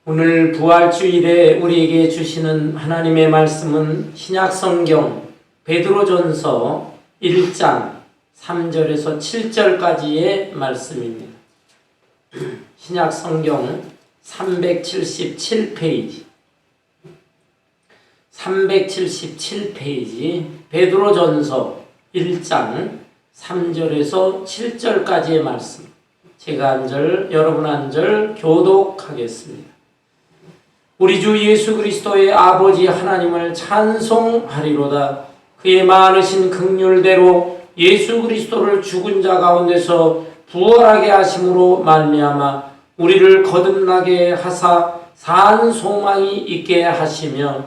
오늘 부활주일에 우리에게 주시는 하나님의 말씀은 신약성경 베드로전서 1장 3절에서 7절까지의 말씀입니다. 신약성경 377페이지 377페이지 베드로전서 1장 3절에서 7절까지의 말씀, 제가 한 절, 여러분 한 절 교독하겠습니다. 우리 주 예수 그리스도의 아버지 하나님을 찬송하리로다. 그의 많으신 긍휼대로 예수 그리스도를 죽은 자 가운데서 부활하게 하심으로 말미암아 우리를 거듭나게 하사 산 소망이 있게 하시며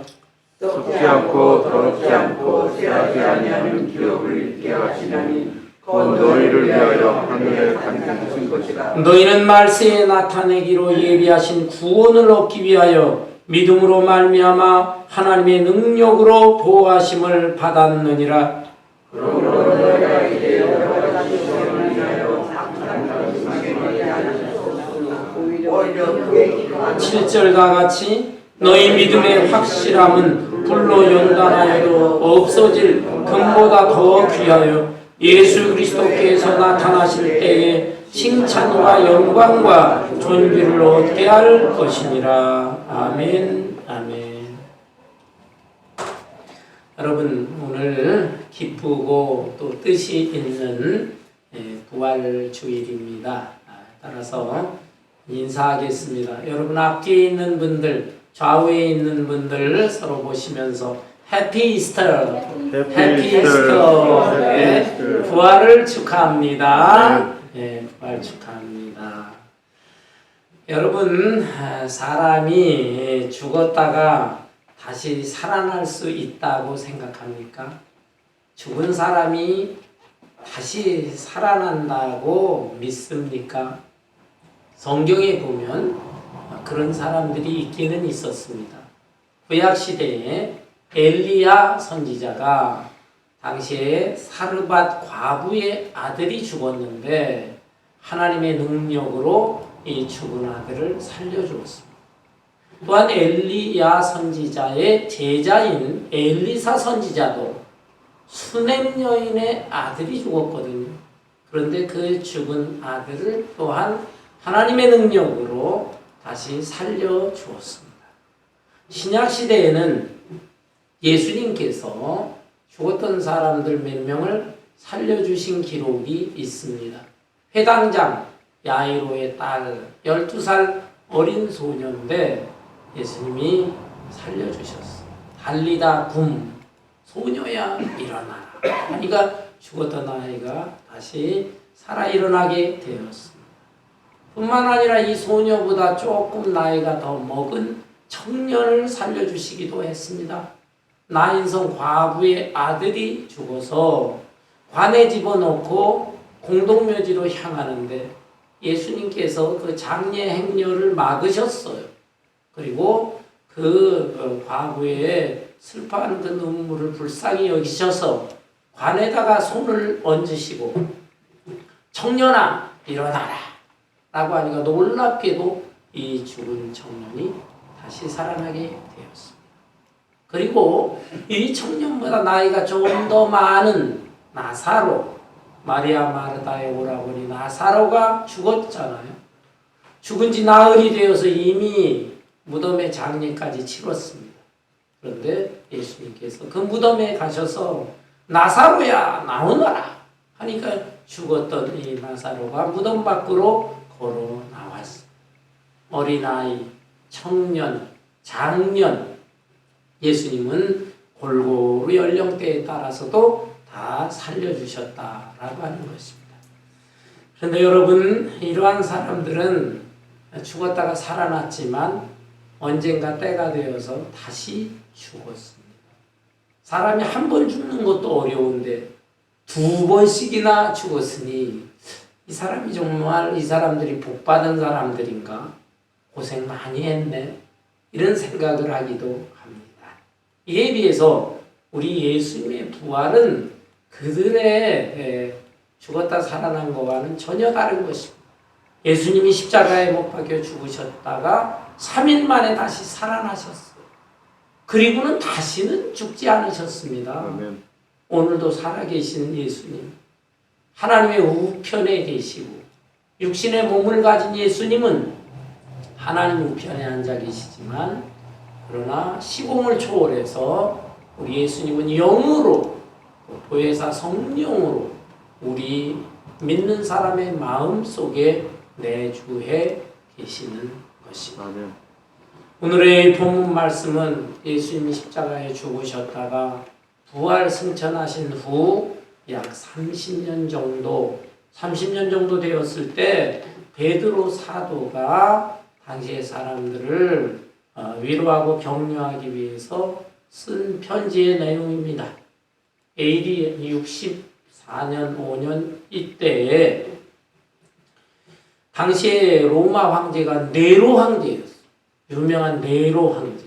썩지 않고 더럽지 않고 쇠하지 아니하는 기업을 있게 하시나니 곧 너희를 위하여 하늘에 간직하신 것이라. 너희는 말세에 나타내기로 예비하신 구원을 얻기 위하여 믿음으로 말미암아 하나님의 능력으로 보호하심을 받았느니라. 그러므로 너희가 이제 여러 가지 시험을 인하여 상상하게 하셨으나 오히려 그의 기도하는 7절 다 같이 너희 믿음의 확실함은 불로 연단하여도 없어질 금보다 더 귀하여 예수 그리스도께서 나타나실 때에 칭찬과 영광과 존귀를 얻게 할 것이니라. 아멘. 아멘. 여러분, 오늘 기쁘고 또 뜻이 있는 부활주일입니다. 따라서 인사하겠습니다. 여러분 앞뒤에 있는 분들, 좌우에 있는 분들 서로 보시면서 해피 이스터, 해피 이스터, 부활을 축하합니다. 부활 축하합니다. 여러분, 사람이 죽었다가 다시 살아날 수 있다고 생각합니까? 죽은 사람이 다시 살아난다고 믿습니까? 성경에 보면 그런 사람들이 있기는 있었습니다. 구약시대에 엘리야 선지자가 당시에 사르밧 과부의 아들이 죽었는데 하나님의 능력으로 이 죽은 아들을 살려주었습니다. 또한 엘리야 선지자의 제자인 엘리사 선지자도 수넴 여인의 아들이 죽었거든요. 그런데 그 죽은 아들을 또한 하나님의 능력으로 다시 살려주었습니다. 신약시대에는 예수님께서 죽었던 사람들 몇 명을 살려주신 기록이 있습니다. 회당장 야이로의 딸 12살 어린 소녀인데 예수님이 살려주셨어요. 달리다 굼, 소녀야 일어나라. 그러니까 죽었던 아이가 다시 살아 일어나게 되었습니다. 뿐만 아니라 이 소녀보다 조금 나이가 더 먹은 청년을 살려주시기도 했습니다. 나인성 과부의 아들이 죽어서 관에 집어넣고 공동묘지로 향하는데 예수님께서 그 장례 행렬을 막으셨어요. 그리고 그 과부의 슬퍼하는 그 눈물을 불쌍히 여기셔서 관에다가 손을 얹으시고 청년아 일어나라 라고 하니까 놀랍게도 이 죽은 청년이 다시 살아나게 되었습니다. 그리고 이 청년보다 나이가 조금 더 많은 나사로, 마리아 마르다의 오라버니 나사로가 죽었잖아요. 죽은 지 나흘이 되어서 이미 무덤의 장례까지 치렀습니다. 그런데 예수님께서 그 무덤에 가셔서 나사로야 나오너라 하니까 죽었던 이 나사로가 무덤 밖으로 걸어 나왔습니다. 어린아이, 청년, 장년, 예수님은 골고루 연령대에 따라서도 다 살려주셨다라고 하는 것입니다. 그런데 여러분, 이러한 사람들은 죽었다가 살아났지만 언젠가 때가 되어서 다시 죽었습니다. 사람이 한 번 죽는 것도 어려운데 두 번씩이나 죽었으니 이 사람이 정말 이 사람들이 복받은 사람들인가? 고생 많이 했네. 이런 생각을 하기도 합니다. 이에 비해서 우리 예수님의 부활은 그들의 죽었다 살아난 것과는 전혀 다른 것입니다. 예수님이 십자가에 못 박혀 죽으셨다가 3일 만에 다시 살아나셨어요. 그리고는 다시는 죽지 않으셨습니다. 아멘. 오늘도 살아계신 예수님, 하나님의 우편에 계시고 육신의 몸을 가진 예수님은 하나님 우편에 앉아 계시지만 그러나 시공을 초월해서 우리 예수님은 영으로 보혜사 성령으로 우리 믿는 사람의 마음속에 내주해 계시는 것입니다. 아멘. 오늘의 본문 말씀은 예수님이 십자가에 죽으셨다가 부활 승천하신 후 약 30년 정도 되었을 때 베드로 사도가 당시의 사람들을 위로하고 격려하기 위해서 쓴 편지의 내용입니다. AD 64년 5년 이때에 당시에 로마 황제가 네로 황제였어요. 유명한 네로 황제.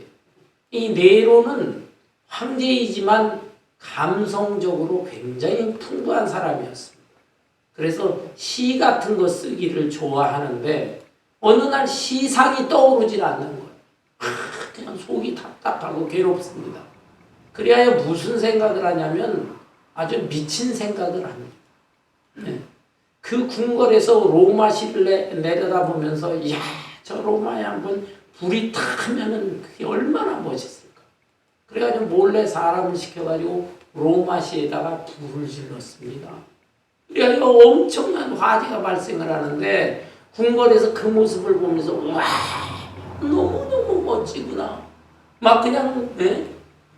이 네로는 황제이지만 감성적으로 굉장히 풍부한 사람이었습니다. 그래서 시 같은 거 쓰기를 좋아하는데 어느 날 시상이 떠오르질 않는 거예요. 그냥 속이 답답하고 괴롭습니다. 그리하여 무슨 생각을 하냐면 아주 미친 생각을 합니다. 그 궁궐에서 로마시를 내려다보면서 이야, 저 로마에 한번 불이 탁 하면은 그게 얼마나 멋있을까. 그래가지고 몰래 사람을 시켜가지고 로마시에다가 불을 질렀습니다. 그래가지고 엄청난 화재가 발생을 하는데 궁궐에서 그 모습을 보면서 와, 너무너무 멋지구나. 막 그냥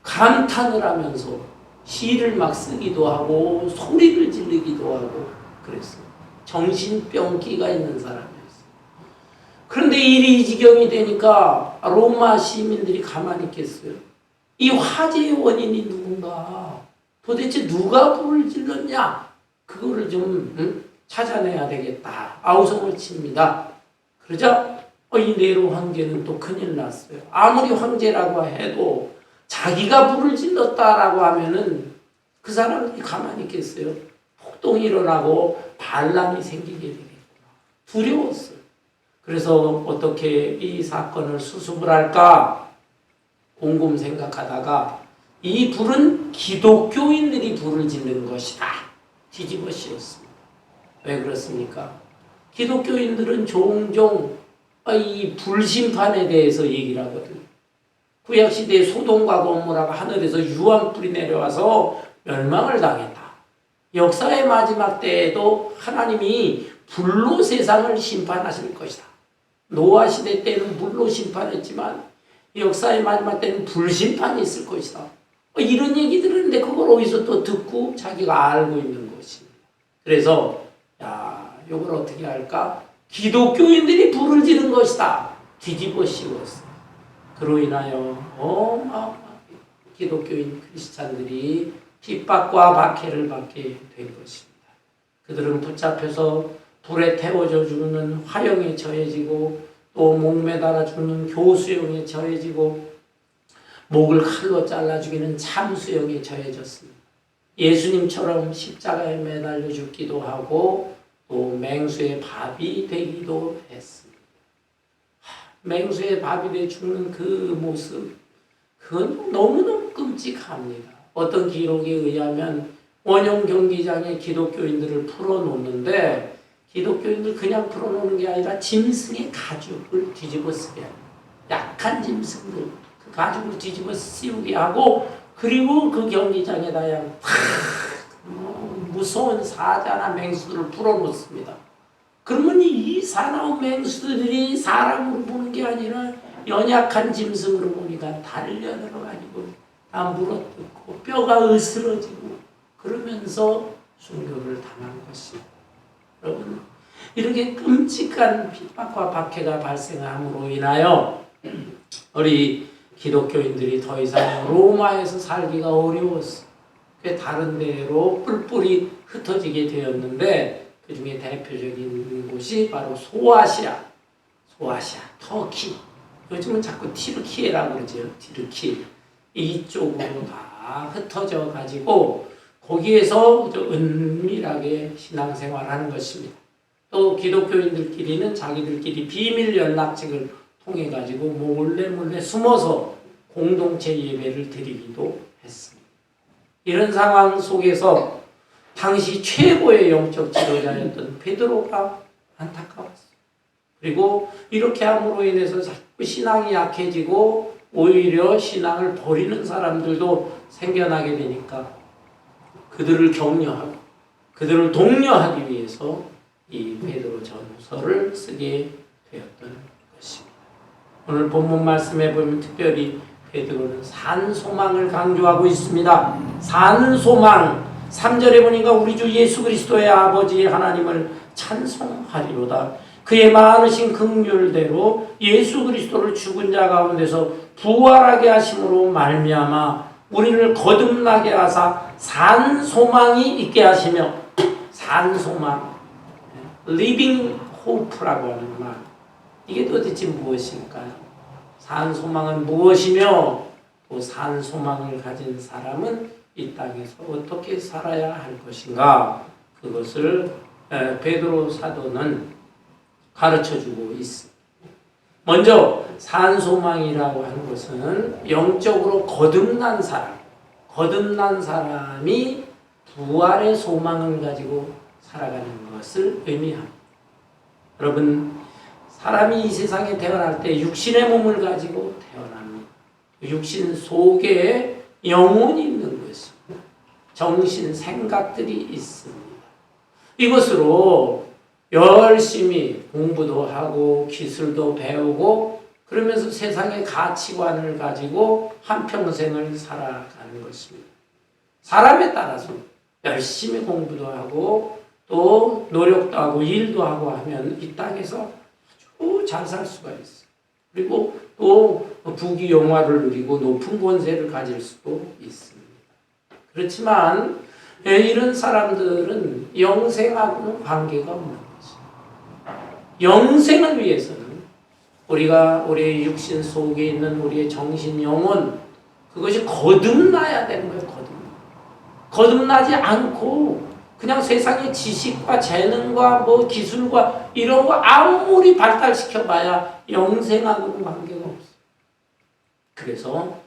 감탄을 하면서 시를 막 쓰기도 하고 소리를 지르기도 하고 그랬어요. 정신병기가 있는 사람이었어요. 그런데 일이 이 지경이 되니까 로마 시민들이 가만히 있겠어요. 이 화재의 원인이 누군가, 도대체 누가 불을 질렀냐, 그거를 좀 찾아내야 되겠다. 아우성을 칩니다. 그러자 이 네로 황제는 또 큰일 났어요. 아무리 황제라고 해도 자기가 불을 질렀다라고 하면은 그 사람들이 가만히 있겠어요. 폭동이 일어나고 반란이 생기게 되겠구나. 두려웠어요. 그래서 어떻게 이 사건을 수습을 할까 곰곰 생각하다가 이 불은 기독교인들이 불을 지른 것이다. 뒤집어 씌웠습니다. 왜 그렇습니까? 기독교인들은 종종 이 불심판에 대해서 얘기를 하거든요. 구약시대에 소돔과 고모라가 하늘에서 유황불이 내려와서 멸망을 당했다. 역사의 마지막 때에도 하나님이 불로 세상을 심판하실 것이다. 노아 시대 때는 물로 심판했지만 역사의 마지막 때는 불심판이 있을 것이다. 이런 얘기 들었는데 그걸 어디서 또 듣고 자기가 알고 있는 것입니다. 그래서 이걸 어떻게 할까? 기독교인들이 불을 지른 것이다. 뒤집어 씌웠어. 그로 인하여 어마어마하게 기독교인 크리스찬들이 핍박과 박해를 받게 된 것입니다. 그들은 붙잡혀서 불에 태워져 죽는 화형에 처해지고 또 목매달아 죽는 교수형에 처해지고 목을 칼로 잘라 죽이는 참수형에 처해졌습니다. 예수님처럼 십자가에 매달려 죽기도 하고 또 맹수의 밥이 되기도 했습니다. 맹수의 밥이 돼 죽는 그 모습, 그건 너무너무 끔찍합니다. 어떤 기록에 의하면 원형 경기장에 기독교인들을 풀어놓는데 기독교인들 그냥 풀어놓는 게 아니라 짐승의 가죽을 뒤집어 쓰게 합니다. 약한 짐승들 그 가죽을 뒤집어 씌우게 하고 그리고 그 경기장에다 그냥 무서운 사자나 맹수들을 풀어놓습니다. 그러면 이 사나운 맹수들이 사람으로 보는 게 아니라 연약한 짐승으로 보니까 달려들어가지고 다 물어뜯고 뼈가 으스러지고 그러면서 순교를 당한 것입니다. 여러분, 이렇게 끔찍한 핍박과 박해가 발생함으로 인하여 우리 기독교인들이 더 이상 로마에서 살기가 어려웠어요. 다른 데로 뿔뿔이 흩어지게 되었는데 그 중에 대표적인 곳이 바로 소아시아, 터키. 요즘은 자꾸 티르키예라고 그러죠. 티르키. 이쪽으로 다 흩어져 가지고 거기에서 은밀하게 신앙생활하는 것입니다. 또 기독교인들끼리는 자기들끼리 비밀 연락책을 통해 가지고 몰래 숨어서 공동체 예배를 드리기도 했습니다. 이런 상황 속에서 당시 최고의 영적 지도자였던 베드로가 안타까웠어요. 그리고 이렇게 함으로 인해서 자꾸 신앙이 약해지고 오히려 신앙을 버리는 사람들도 생겨나게 되니까 그들을 격려하고 그들을 독려하기 위해서 이 베드로 전서를 쓰게 되었던 것입니다. 오늘 본문 말씀에 보면 특별히 베드로는 산소망을 강조하고 있습니다. 산소망 3절에 보니까 우리 주 예수 그리스도의 아버지 하나님을 찬송하리로다. 그의 많으신 긍휼대로 예수 그리스도를 죽은 자 가운데서 부활하게 하심으로 말미암아 우리를 거듭나게 하사 산소망이 있게 하시며 산소망 living hope라고 하는 말 이게 도대체 무엇일까요? 산소망은 무엇이며 또 산소망을 가진 사람은 이 땅에서 어떻게 살아야 할 것인가 그것을 베드로 사도는 가르쳐주고 있습니다. 먼저 산소망이라고 하는 것은 영적으로 거듭난 사람이 부활의 소망을 가지고 살아가는 것을 의미합니다. 여러분, 사람이 이 세상에 태어날 때 육신의 몸을 가지고 태어납니다. 육신 속에 영혼이 있는 것입니다. 정신, 생각들이 있습니다. 이것으로 열심히 공부도 하고 기술도 배우고 그러면서 세상의 가치관을 가지고 한평생을 살아가는 것입니다. 사람에 따라서 열심히 공부도 하고 또 노력도 하고 일도 하고 하면 이 땅에서 아주 잘 살 수가 있어요. 그리고 또 부귀영화를 누리고 높은 권세를 가질 수도 있습니다. 그렇지만 이런 사람들은 영생하고는 관계가 없는 거죠. 영생을 위해서는 우리가 우리의 육신 속에 있는 우리의 정신, 영혼 그것이 거듭나야 되는 거예요. 거듭나지 않고 그냥 세상의 지식과 재능과 기술과 이런 거 아무리 발달시켜봐야 영생하고는 관계가 없어요. 그래서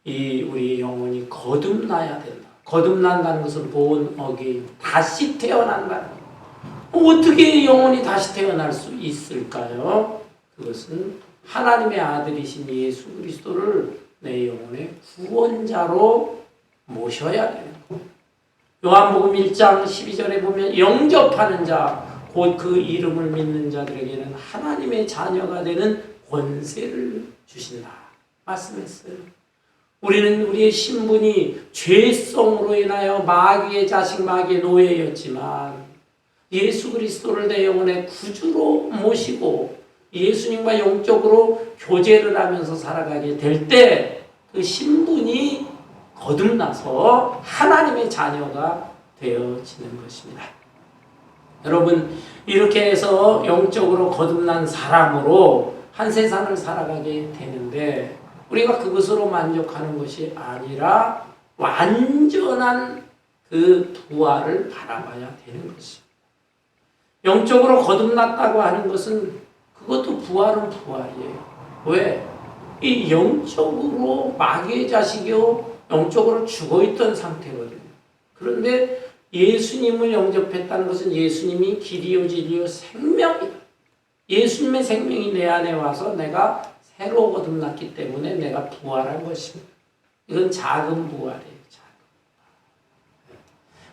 우리 영혼이 거듭나야 된다. 거듭난다는 것은 본 어게인, 다시 태어난다는 거예요. 어떻게 영혼이 다시 태어날 수 있을까요? 그것은 하나님의 아들이신 예수 그리스도를 내 영혼의 구원자로 모셔야 되는 거예요. 요한복음 1장 12절에 보면 영접하는 자, 곧 그 이름을 믿는 자들에게는 하나님의 자녀가 되는 권세를 주신다. 말씀했어요. 우리는 우리의 신분이 죄성으로 인하여 마귀의 자식, 마귀의 노예였지만 예수 그리스도를 내 영혼의 구주로 모시고 예수님과 영적으로 교제를 하면서 살아가게 될 때 그 신분이 거듭나서 하나님의 자녀가 되어지는 것입니다. 여러분, 이렇게 해서 영적으로 거듭난 사람으로 한 세상을 살아가게 되는데 우리가 그것으로 만족하는 것이 아니라 완전한 그 부활을 바라봐야 되는 것입니다. 영적으로 거듭났다고 하는 것은 그것도 부활은 부활이에요. 왜? 이 영적으로 마귀의 자식이요 영적으로 죽어있던 상태거든요. 그런데 예수님을 영접했다는 것은 예수님이 길이요 진리요 생명이다. 예수님의 생명이 내 안에 와서 내가 새로 거듭났기 때문에 내가 부활한 것입니다. 이건 작은 부활이에요.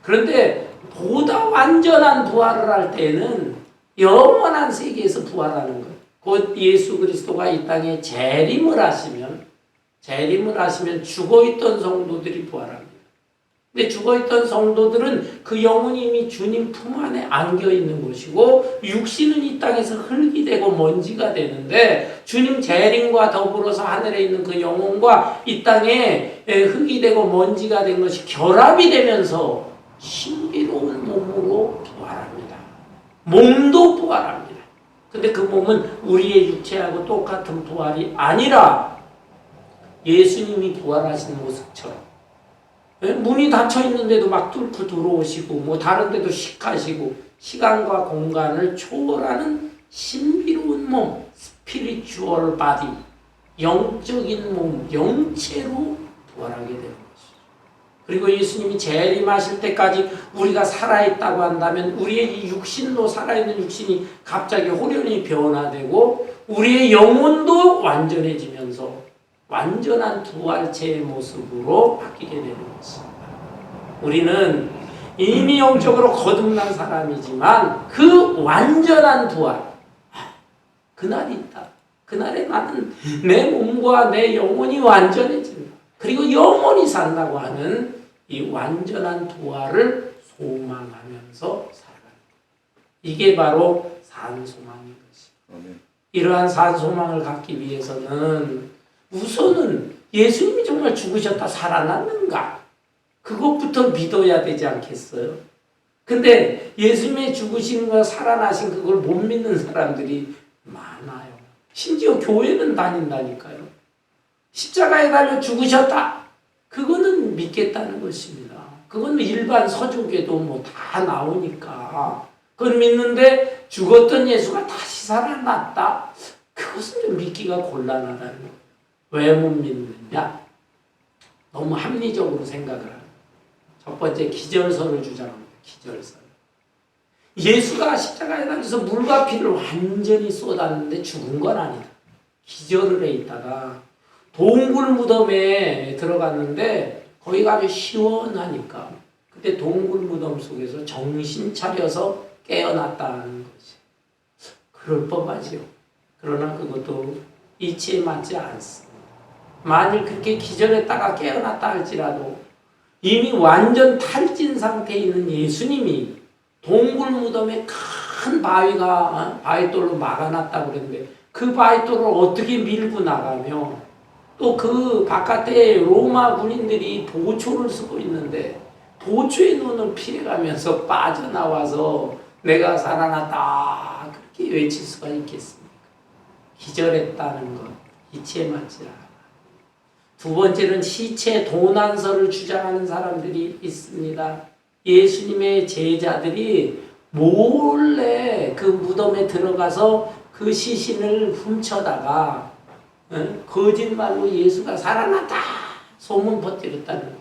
그런데 보다 완전한 부활을 할 때는 영원한 세계에서 부활하는 것. 곧 예수 그리스도가 이 땅에 재림을 하시면 죽어있던 성도들이 부활합니다. 근데 죽어있던 성도들은 그 영혼이 이미 주님 품 안에 안겨있는 것이고 육신은 이 땅에서 흙이 되고 먼지가 되는데 주님 재림과 더불어서 하늘에 있는 그 영혼과 이 땅에 흙이 되고 먼지가 된 것이 결합이 되면서 신비로운 몸으로 부활합니다. 몸도 부활합니다. 근데 그 몸은 우리의 육체하고 똑같은 부활이 아니라 예수님이 부활하신 모습처럼 예? 문이 닫혀 있는데도 막 뚫고 들어오시고 뭐 다른 데도 씩 가시고 시간과 공간을 초월하는 신비로운 몸, 스피리추얼 바디, 영적인 몸, 영체로 부활하게 되는 것이죠. 그리고 예수님이 재림하실 때까지 우리가 살아있다고 한다면 우리의 이 육신도 살아있는 육신이 갑자기 호련히 변화되고 우리의 영혼도 완전해지면서 완전한 부활체의 모습으로 바뀌게 되는 것입니다. 우리는 이미 영적으로 거듭난 사람이지만 그 완전한 부활, 그날이 있다. 그날에 나는 내 몸과 내 영혼이 완전해진다. 그리고 영원히 산다고 하는 이 완전한 부활을 소망하면서 살아간다. 이게 바로 산소망인 것입니다. 이러한 산소망을 갖기 위해서는 우선은 예수님이 정말 죽으셨다 살아났는가? 그것부터 믿어야 되지 않겠어요? 근데 예수님의 죽으신 거 살아나신 그걸 못 믿는 사람들이 많아요. 심지어 교회는 다닌다니까요. 십자가에 달려 죽으셨다. 그거는 믿겠다는 것입니다. 그건 일반 서적에도 뭐 다 나오니까. 그건 믿는데 죽었던 예수가 다시 살아났다. 그것은 좀 믿기가 곤란하다는 거예요. 왜 못 믿느냐? 너무 합리적으로 생각을 합니다. 첫 번째 기절설을 주장합니다. 기절설. 예수가 십자가에 달려서 물과 피를 완전히 쏟았는데 죽은 건 아니다. 기절을 해 있다가 동굴 무덤에 들어갔는데 거기가 아주 시원하니까 그때 동굴 무덤 속에서 정신 차려서 깨어났다는 것이 그럴 법하지요. 그러나 그것도 이치에 맞지 않습니다. 만일 그렇게 기절했다가 깨어났다 할지라도 이미 완전 탈진 상태에 있는 예수님이 동굴 무덤에 큰 바위돌로 막아놨다고 그랬는데 그 바위돌을 어떻게 밀고 나가며 또 그 바깥에 로마 군인들이 보초를 쓰고 있는데 보초의 눈을 피해가면서 빠져나와서 내가 살아났다 그렇게 외칠 수가 있겠습니까? 기절했다는 것 이치에 맞지 않아. 두 번째는 시체 도난설을 주장하는 사람들이 있습니다. 예수님의 제자들이 몰래 그 무덤에 들어가서 그 시신을 훔쳐다가 거짓말로 예수가 살아났다 소문 퍼뜨렸다는 거예요.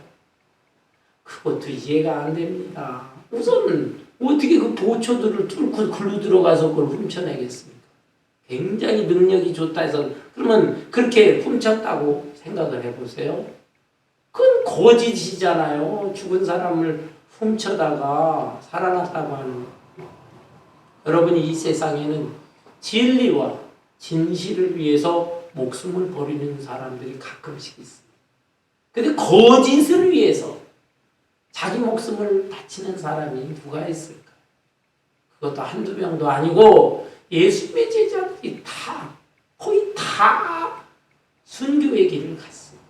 그것도 이해가 안 됩니다. 우선 어떻게 그 보초들을 뚫고 글로 들어가서 그걸 훔쳐내겠습니까? 굉장히 능력이 좋다 해서 그러면 그렇게 훔쳤다고 생각을 해보세요. 그건 거짓이잖아요. 죽은 사람을 훔쳐다가 살아났다고 하는 거. 여러분이 이 세상에는 진리와 진실을 위해서 목숨을 버리는 사람들이 가끔씩 있습니다. 근데 거짓을 위해서 자기 목숨을 바치는 사람이 누가 있을까? 그것도 한두 명도 아니고 예수님의 제자들이 거의 다 순교의 길을 갔습니다.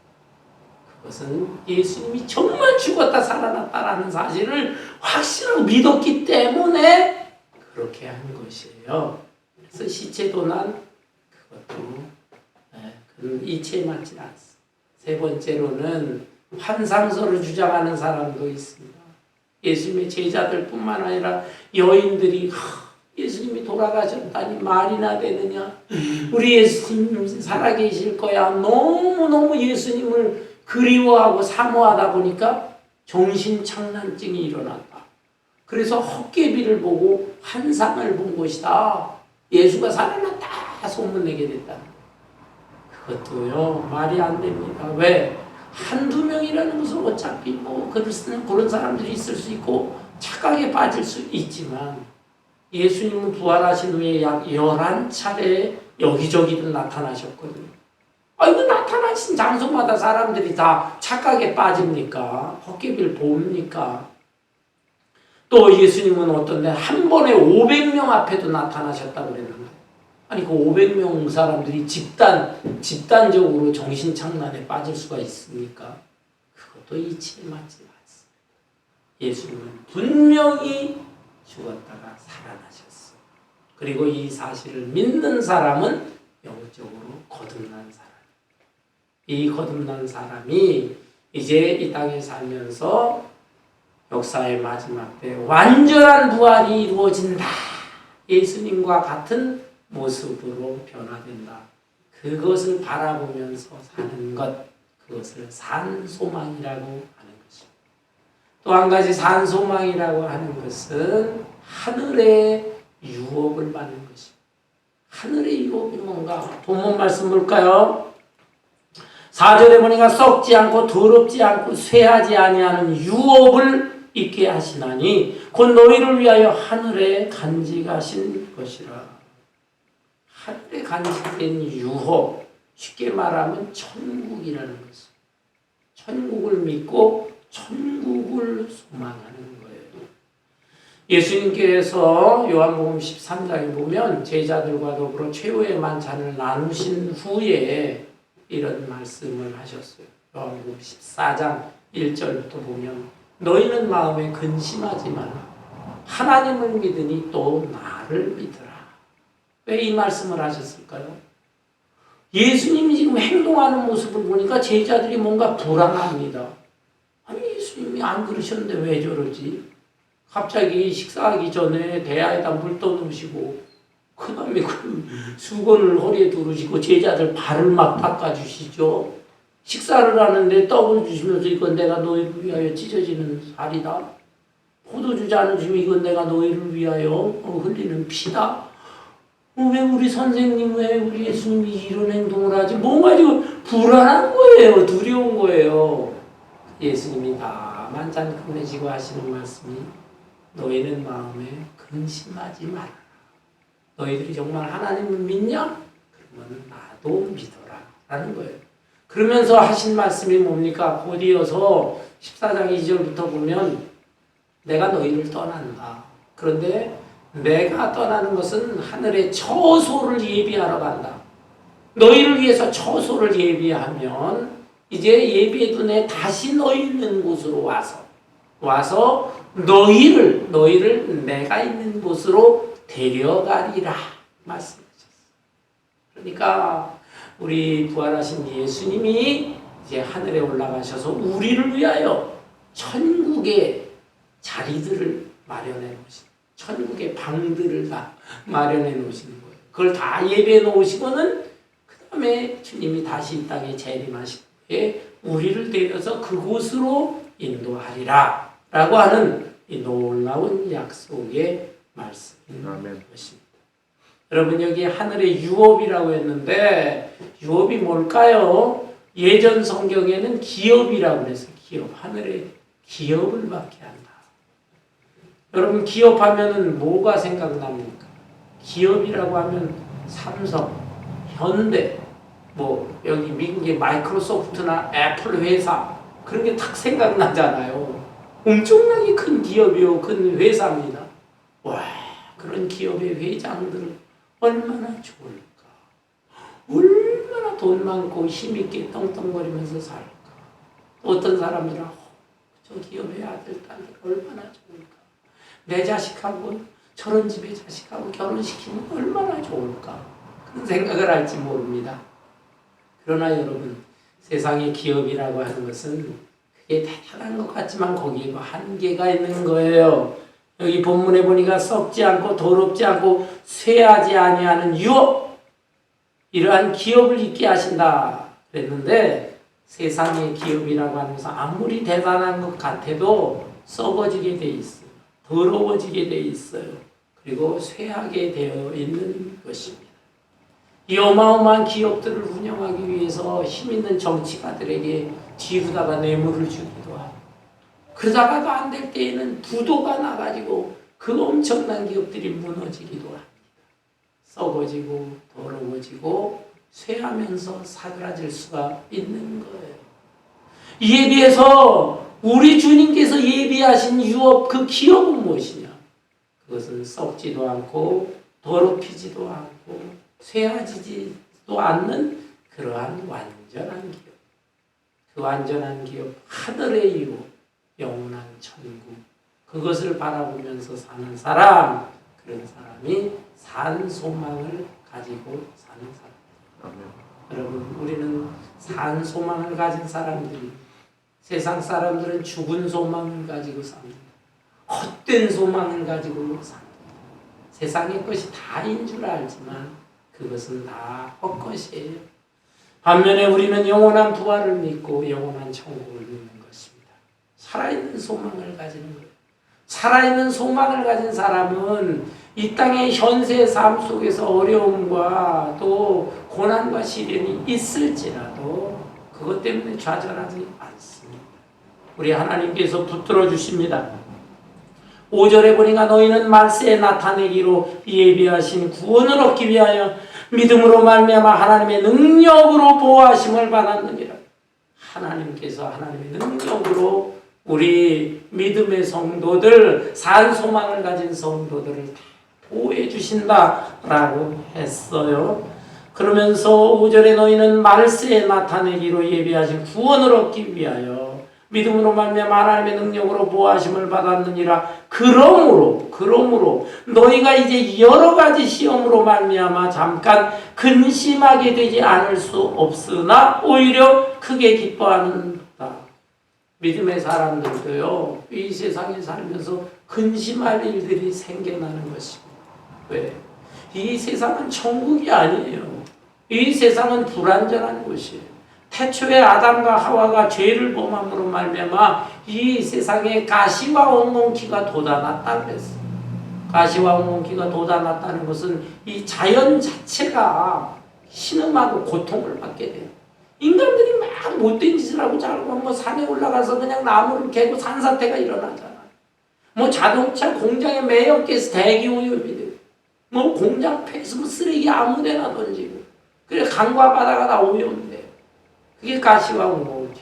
그것은 예수님이 정말 죽었다 살아났다라는 사실을 확실하게 믿었기 때문에 그렇게 한 것이에요. 그래서 시체 도난 그것도 이치에 맞지 않습니다. 세 번째로는 환상설을 주장하는 사람도 있습니다. 예수님의 제자들뿐만 아니라 여인들이 예수님이 돌아가셨다니 말이나 되느냐? 우리 예수님 살아계실 거야. 너무너무 예수님을 그리워하고 사모하다 보니까 정신착란증이 일어났다. 그래서 헛개비를 보고 환상을 본 것이다. 예수가 살아났다 소문내게 됐다. 그것도요 말이 안 됩니다. 왜? 한두 명이라는 것은 어차피 뭐 그런 사람들이 있을 수 있고 착각에 빠질 수 있지만 예수님은 부활하신 후에 약 11차례 여기저기도 나타나셨거든요. 이거 나타나신 장소마다 사람들이 다 착각에 빠집니까? 헛개비를 봅니까? 또 예수님은 어떤데 한 번에 500명 앞에도 나타나셨다고 그랬는데 아니 그 500명 사람들이 집단적으로 정신착란에 빠질 수가 있습니까? 그것도 이치에 맞지 않습니다. 예수님은 분명히 죽었다가 살아나셨어요. 그리고 이 사실을 믿는 사람은 영적으로 거듭난 사람. 이 거듭난 사람이 이제 이 땅에 살면서 역사의 마지막 때 완전한 부활이 이루어진다. 예수님과 같은 모습으로 변화된다. 그것을 바라보면서 사는 것, 그것을 산소망이라고 하는 것입니다. 또 한 가지 산소망이라고 하는 것은 하늘의 유업을 받는 것입니다. 하늘의 유업이 뭔가? 본문 말씀 볼까요? 4절에 보니까 썩지 않고 더럽지 않고 쇠하지 아니하는 유업을 있게 하시나니 곧 너희를 위하여 하늘에 간직하신 것이라. 하늘에 간직된 유업, 쉽게 말하면 천국이라는 것입니다. 천국을 믿고 천국을 소망하는 거예요. 예수님께서 요한복음 13장에 보면 제자들과 더불어 최후의 만찬을 나누신 후에 이런 말씀을 하셨어요. 요한복음 14장 1절부터 보면 너희는 마음에 근심하지 마라. 하나님을 믿으니 또 나를 믿으라. 왜 이 말씀을 하셨을까요? 예수님이 지금 행동하는 모습을 보니까 제자들이 뭔가 불안합니다. 아니 예수님이 안 그러셨는데 왜 저러지? 갑자기 식사하기 전에 대야에다 물 떠놓으시고 그 다음에 그 수건을 허리에 두르시고 제자들 발을 막 닦아주시죠. 식사를 하는데 떡을 주시면서 이건 내가 너희를 위하여 찢어지는 살이다. 포도주 잔을 주면 이건 내가 너희를 위하여 흘리는 피다. 왜 우리 선생님, 왜 우리 예수님이 이런 행동을 하지? 뭔가 지금 불안한 거예요. 두려운 거예요. 예수님이 다 만찬 끝내시고 하시는 말씀이 너희는 마음에 근심하지 마라. 너희들이 정말 하나님을 믿냐? 그러면 나도 믿어라. 라는 거예요. 그러면서 하신 말씀이 뭡니까? 곧 이어서 14장 2절부터 보면 내가 너희를 떠난다. 그런데 내가 떠나는 것은 하늘의 처소를 예비하러 간다. 너희를 위해서 처소를 예비하면 이제 예비해둔 다시 너희 있는 곳으로 와서 너희를 내가 있는 곳으로 데려가리라 말씀하셨어요. 그러니까 우리 부활하신 예수님이 이제 하늘에 올라가셔서 우리를 위하여 천국의 자리들을 마련해 놓으신, 천국의 방들을 다 마련해 놓으시는 거예요. 그걸 다 예배해 놓으시고는 그 다음에 주님이 다시 이 땅에 재림하실 때 우리를 데려서 그곳으로 인도하리라 라고 하는 이 놀라운 약속의 말씀인 것입니다. 여러분 여기 하늘의 유업이라고 했는데 유업이 뭘까요? 예전 성경에는 기업이라고 그랬어요. 기업. 하늘의 기업을 받게 한다. 여러분 기업하면은 뭐가 생각납니까? 기업이라고 하면 삼성, 현대, 뭐 여기 미국의 마이크로소프트나 애플 회사 그런 게 딱 생각나잖아요. 엄청나게 큰 기업이요, 큰 회사입니다. 와, 그런 기업의 회장들은 얼마나 좋을까? 얼마나 돈 많고 힘있게 떵떵거리면서 살까? 어떤 사람들은 저 기업의 아들, 딸들 얼마나 좋을까? 내 자식하고 저런 집의 자식하고 결혼시키면 얼마나 좋을까? 그런 생각을 할지 모릅니다. 그러나 여러분, 세상의 기업이라고 하는 것은 그게 대단한 것 같지만 거기에도 한계가 있는 거예요. 여기 본문에 보니까 썩지 않고 더럽지 않고 쇠하지 아니하는 유업, 이러한 기업을 있게 하신다 그랬는데 세상의 기업이라고 하면서 아무리 대단한 것 같아도 썩어지게 돼 있어요. 더러워지게 돼 있어요. 그리고 쇠하게 되어 있는 것입니다. 이 어마어마한 기업들을 운영하기 위해서 힘있는 정치가들에게 뒤로다가 뇌물을 주기도 하고, 그러다가도 안 될 때에는 부도가 나가지고 그 엄청난 기업들이 무너지기도 합니다. 썩어지고 더러워지고 쇠하면서 사그라질 수가 있는 거예요. 이에 비해서 우리 주님께서 예비하신 유업, 그 기업은 무엇이냐? 그것은 썩지도 않고 더럽히지도 않고 쇠하지도 않는 그러한 완전한 기업. 그 완전한 기업, 하늘의 유업, 영원한 천국. 그것을 바라보면서 사는 사람, 그런 사람이 산 소망을 가지고 사는 사람. 여러분, 우리는 산 소망을 가진 사람들이 세상 사람들은 죽은 소망을 가지고 삽니다. 헛된 소망을 가지고 삽니다. 세상의 것이 다인 줄 알지만 그것은 다 헛것이에요. 반면에 우리는 영원한 부활을 믿고 영원한 천국을 믿는 것입니다. 살아있는 소망을 가지는 거예요. 살아있는 소망을 가진 사람은 이 땅의 현세 삶 속에서 어려움과 또 고난과 시련이 있을지라도 그것 때문에 좌절하지 않습니다. 우리 하나님께서 붙들어 주십니다. 5절에 보니까 너희는 말세에 나타내기로 예비하신 구원을 얻기 위하여 믿음으로 말미암아 하나님의 능력으로 보호하심을 받았느니라. 하나님께서 하나님의 능력으로 우리 믿음의 성도들, 산 소망을 가진 성도들을 다 보호해 주신다라고 했어요. 그러면서 5절에 너희는 말세에 나타내기로 예비하신 구원을 얻기 위하여 믿음으로 말미암아 하나님의 능력으로 보호하심을 받았느니라. 그러므로 너희가 이제 여러 가지 시험으로 말미암아 잠깐 근심하게 되지 않을 수 없으나 오히려 크게 기뻐하는다. 믿음의 사람들도요, 이 세상에 살면서 근심할 일들이 생겨나는 것입니다. 왜? 이 세상은 천국이 아니에요. 이 세상은 불완전한 곳이에요. 태초에 아담과 하와가 죄를 범함으로 말미암아 이 세상에 가시와 엉겅퀴가 돋아났다 그랬어요. 가시와 엉겅퀴가 돋아났다는 것은 이 자연 자체가 신음하고 고통을 받게 돼요. 인간들이 막 못된 짓을 하고 자고 뭐 산에 올라가서 그냥 나무를 캐고 산사태가 일어나잖아요. 뭐 자동차 공장에 매연가스 대기오염이 돼요. 뭐 공장 폐수 쓰레기 아무데나 던지고 그래 강과 바다가 다 오염돼요. 그게 가시와 엉겅퀴.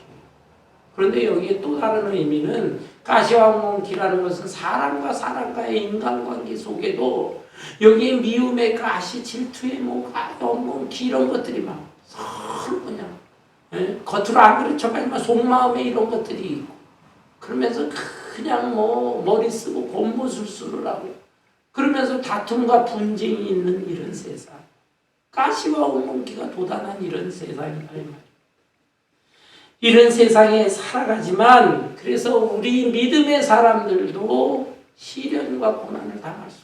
그런데 여기에 또 다른 의미는 가시와 엉겅퀴라는 것은 사람과 사람과의 인간관계 속에도 여기에 미움의 가시, 질투의 엉겅퀴 이런 것들이 막 서로 그냥 겉으로 안 그렇지만 속마음에 이런 것들이 있고 그러면서 그냥 뭐 머리 쓰고 곤보술술을 하고 그러면서 다툼과 분쟁이 있는 이런 세상. 가시와 엉겅퀴가 도단한 이런 세상이다. 이런 세상에 살아가지만 그래서 우리 믿음의 사람들도 시련과 고난을 당할 수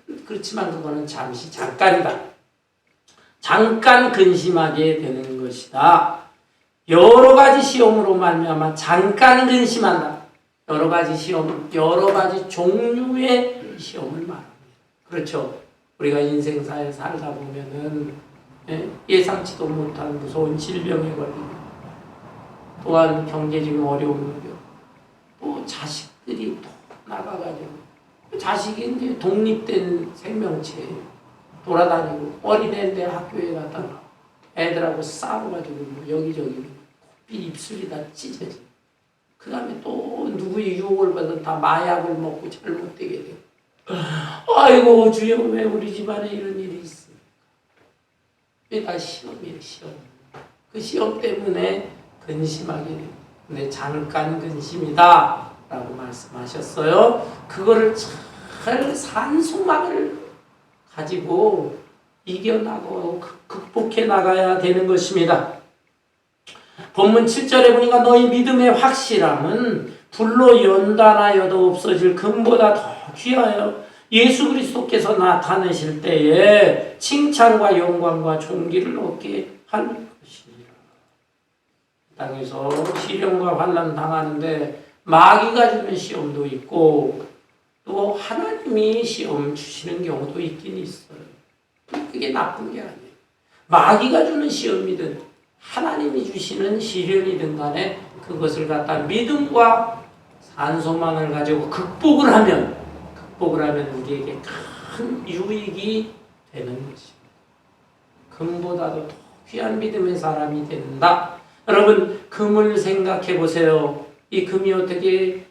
있어요. 그렇지만 그거는 잠시 잠깐이다. 잠깐 근심하게 되는 것이다. 여러 가지 시험으로 말미암아 잠깐 근심한다. 여러 가지 시험, 여러 가지 종류의 시험을 말합니다. 그렇죠. 우리가 인생사에 살다 보면은 예상치도 못한 무서운 질병에 걸리고 또한 경제적인 어려움을 겪고 또 자식들이 또 나가가지고 자식이 이제 독립된 생명체예요. 돌아다니고 어린애인데 학교에 갔다가 애들하고 싸워가지고 뭐 여기저기 코피 입술이 다 찢어지고 그 다음에 또 누구의 유혹을 받아 다 마약을 먹고 잘못되게 되고 아이고 주여 왜 우리 집안에 이런 일이 있습니까? 이게 다 시험이에요. 시험. 그 시험 때문에 근심하게 돼요. 근데 잠깐 근심이다 라고 말씀하셨어요. 그거를 잘 산소망을 가지고 이겨나가고 극복해 나가야 되는 것입니다. 본문 7절에 보니까 너희 믿음의 확실함은 불로 연단하여도 없어질 금보다 더 귀하여 예수 그리스도께서 나타내실 때에 칭찬과 영광과 존귀를 얻게 할 것이니라. 땅에서 시련과 환난 당하는데 마귀가 주는 시험도 있고 또 하나님이 시험 주시는 경우도 있긴 있어요. 그게 나쁜 게 아니에요. 마귀가 주는 시험이든 하나님이 주시는 시련이든 간에 그것을 갖다 믿음과 산소망을 가지고 극복을 하면 우리에게 큰 유익이 되는 것입니다. 금보다도 더 귀한 믿음의 사람이 된다. 여러분 금을 생각해 보세요. 이 금이 어떻게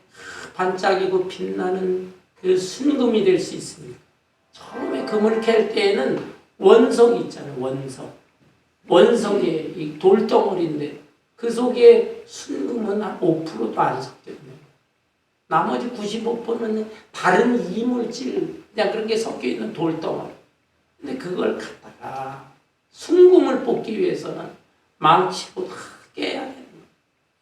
반짝이고 빛나는 그 순금이 될 수 있습니까? 처음에 금을 캘 때에는 원석이 있잖아요. 원석에 이 돌덩어리인데 그 속에 순금은 한 5%도 안 섞여있네요. 나머지 95%는 다른 이물질 그냥 그런 게 섞여있는 돌덩어리. 근데 그걸 갖다가 순금을 뽑기 위해서는 망치고 다 깨야 됩니다.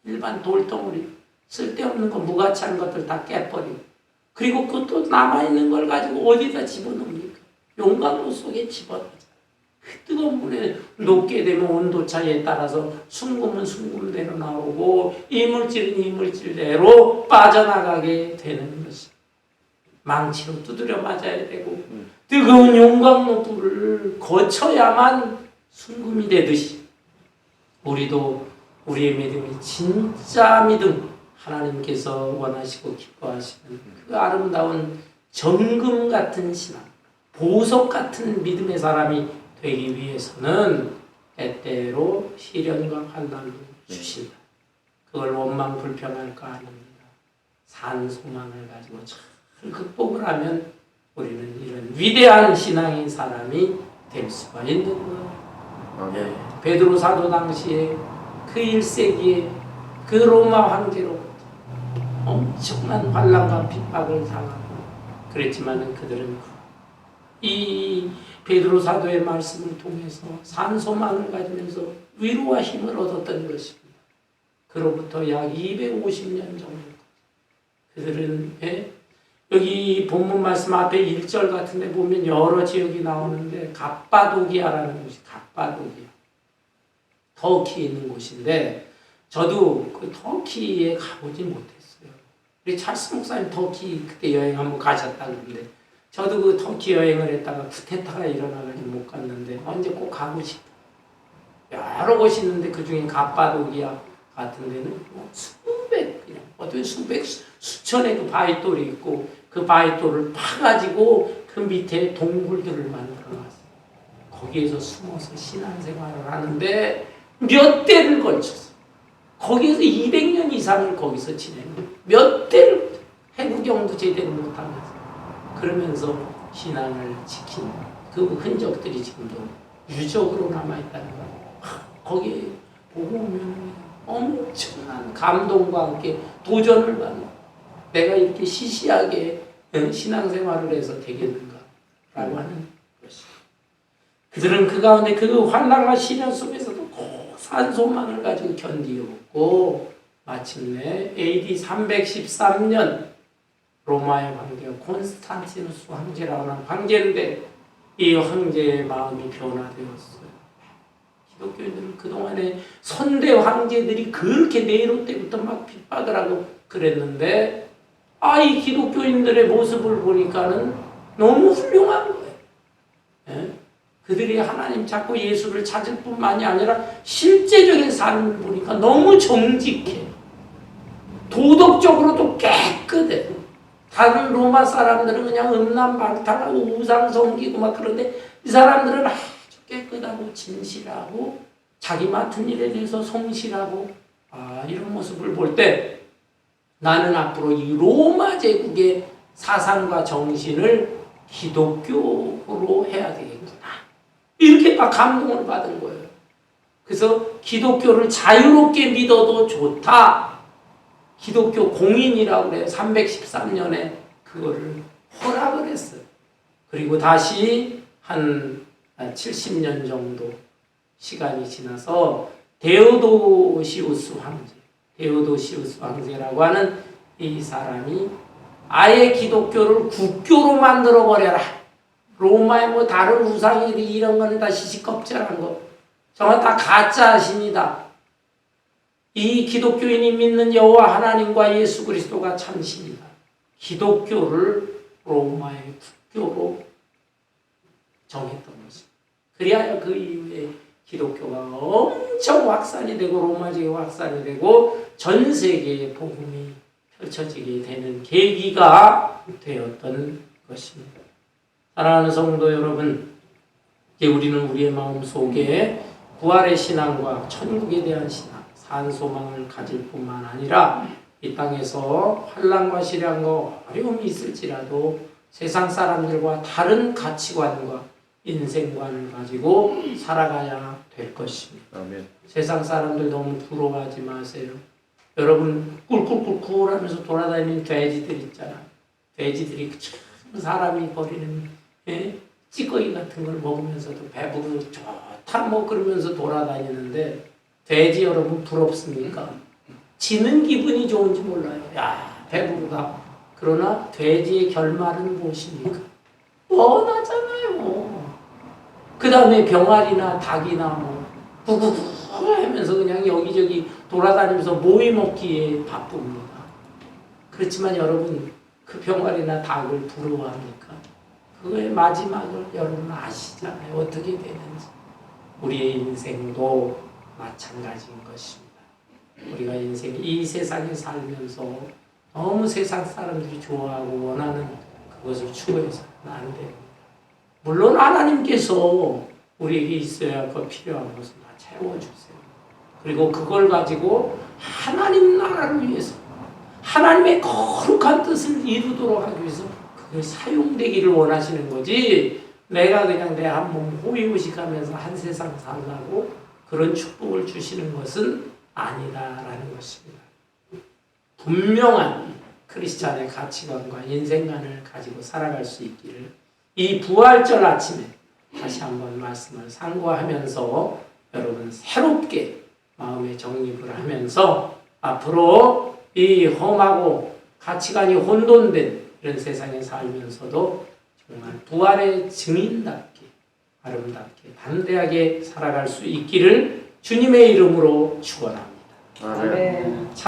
일반 돌덩어리, 쓸데없는 거, 무가치한 것들 다 깨버리고, 그리고 그것도 남아있는 걸 가지고 어디다 집어넣습니까? 용광로 속에 집어넣자. 그 뜨거운 물에 녹게 되면 온도 차이에 따라서 숨구면 숨금대로 나오고 이물질은 이물질대로 빠져나가게 되는 것이 망치로 두드려 맞아야 되고 뜨거운 용광로 불을 거쳐야만 숨금이 되듯이 우리도 우리의 믿음이 진짜 믿음, 하나님께서 원하시고 기뻐하시는 그 아름다운 정금 같은 신앙, 보석 같은 믿음의 사람이 되기 위해서는 때때로 시련과 환난을 주신다. 그걸 원망 불평할까 아닙니다. 산 소망을 가지고 잘 극복을 하면 우리는 이런 위대한 신앙인 사람이 될 수가 있는 거예요. 네. 베드로 사도 당시에 그 1세기에 그 로마 황제로부터 엄청난 환난과 핍박을 당하고 그랬지만 그들은 이 베드로 사도의 말씀을 통해서 산소망을 가지면서 위로와 힘을 얻었던 것입니다. 그로부터 약 250년 정도 그들은 여기 본문 말씀 앞에 1절 같은 데 보면 여러 지역이 나오는데 갑바도기아라는 곳이 갑바도기아 터키에 있는 곳인데 저도 그 터키에 가보지 못했어요. 우리 찰스 목사님 터키 그때 여행 한번 가셨다고 그러는데 저도 그 터키 여행을 했다가 쿠데타가 일어나가지고 못 갔는데 언제 꼭 가고 싶다. 여러 곳이 있는데 그 중에 갑바도기아 같은 데는 뭐 수백 그냥 어떤 수천의 그 바위돌이 있고 그 바위돌을 파가지고 그 밑에 동굴들을 만들어놨어요. 거기에서 숨어서 신앙생활을 하는데 몇 대를 걸쳐서 거기에서 200년 이상을 거기서 지내는 몇 대를 해구경도 제대로 못하면서 그러면서 신앙을 지킨 그 흔적들이 지금도 유적으로 남아있다는 거예요. 거기에 보고 오면 엄청난 감동과 함께 도전을 받는 내가 이렇게 시시하게 신앙생활을 해서 되겠는가 라고 하는 것이죠. 그들은 그 가운데 그 환난과 시련 속에서도 고사한 소망을 가지고 견디었고 마침내 AD 313년 로마의 황제가 콘스탄티누스 황제라고 하는 황제인데 이 황제의 마음이 변화되었어요. 기독교인들은 그동안에 선대 황제들이 그렇게 네로 때부터 막 핍박을 하고 그랬는데 이 기독교인들의 모습을 보니까는 너무 훌륭한 거예요. 예? 그들이 하나님 찾고 예수를 찾을 뿐만이 아니라 실제적인 삶을 보니까 너무 정직해. 도덕적으로도 깨끗해. 다른 로마 사람들은 그냥 음란방탕하고 우상 섬기고 막 그런데 이 사람들은 아주 깨끗하고 진실하고 자기 맡은 일에 대해서 성실하고 이런 모습을 볼 때 나는 앞으로 이 로마 제국의 사상과 정신을 기독교로 해야 되겠구나. 이렇게 막 감동을 받은 거예요. 그래서 기독교를 자유롭게 믿어도 좋다. 기독교 공인이라고 그래요. 313년에 그거를 허락을 했어요. 그리고 다시 한 70년 정도 시간이 지나서 데오도시우스 황제라고 하는 이 사람이 아예 기독교를 국교로 만들어 버려라. 로마의 뭐 다른 우상이 이런 거는 다 시시껍질한 거. 정말 다 가짜 신이다. 이 기독교인이 믿는 여호와 하나님과 예수 그리스도가 참신이다. 기독교를 로마의 국교로 정했던 것입니다. 그리하여 그 이후에 기독교가 엄청 확산이 되고 로마제가 확산이 되고 전 세계에 복음이 펼쳐지게 되는 계기가 되었던 것입니다. 사랑하는 성도 여러분, 이제 우리는 우리의 마음 속에 부활의 신앙과 천국에 대한 신앙, 산소망을 가질 뿐만 아니라 이 땅에서 환난과 시련과 어려움이 있을지라도 세상 사람들과 다른 가치관과 인생관을 가지고 살아가야 될 것입니다. 아멘. 세상 사람들 너무 부러워하지 마세요. 여러분 꿀꿀꿀꿀 하면서 돌아다니는 돼지들 있잖아요. 돼지들이 사람이 버리는 찌꺼기 같은 걸 먹으면서도 배부르고 좋다 뭐 그러면서 돌아다니는데 돼지 여러분 부럽습니까? 지는 기분이 좋은지 몰라요. 야, 배부르다. 그러나 돼지의 결말은 무엇입니까? 뻔하잖아요. 그 다음에 병아리나 닭이나 뭐 구구구 하면서 그냥 여기저기 돌아다니면서 모이 먹기에 바쁩니다. 그렇지만 여러분, 그 병아리나 닭을 부러워합니까? 그거의 마지막을 여러분 아시잖아요. 어떻게 되는지. 우리의 인생도 마찬가지인 것입니다. 우리가 이 세상에 살면서 너무 세상 사람들이 좋아하고 원하는 그것을 추구해서는 안 됩니다. 물론 하나님께서 우리에게 있어야 할 것 필요한 것을 다 채워주세요. 그리고 그걸 가지고 하나님 나라를 위해서 하나님의 거룩한 뜻을 이루도록 하기 위해서 그게 사용되기를 원하시는 거지, 내가 그냥 내 한 몸 호의호식하면서 한 세상 살라고 그런 축복을 주시는 것은 아니다라는 것입니다. 분명한 크리스찬의 가치관과 인생관을 가지고 살아갈 수 있기를 이 부활절 아침에 다시 한번 말씀을 상고하면서 여러분 새롭게 마음의 정립을 하면서 앞으로 이 험하고 가치관이 혼돈된 이런 세상에 살면서도 정말 부활의 증인답게 아름답게 담대하게 살아갈 수 있기를 주님의 이름으로 축원합니다. 아멘.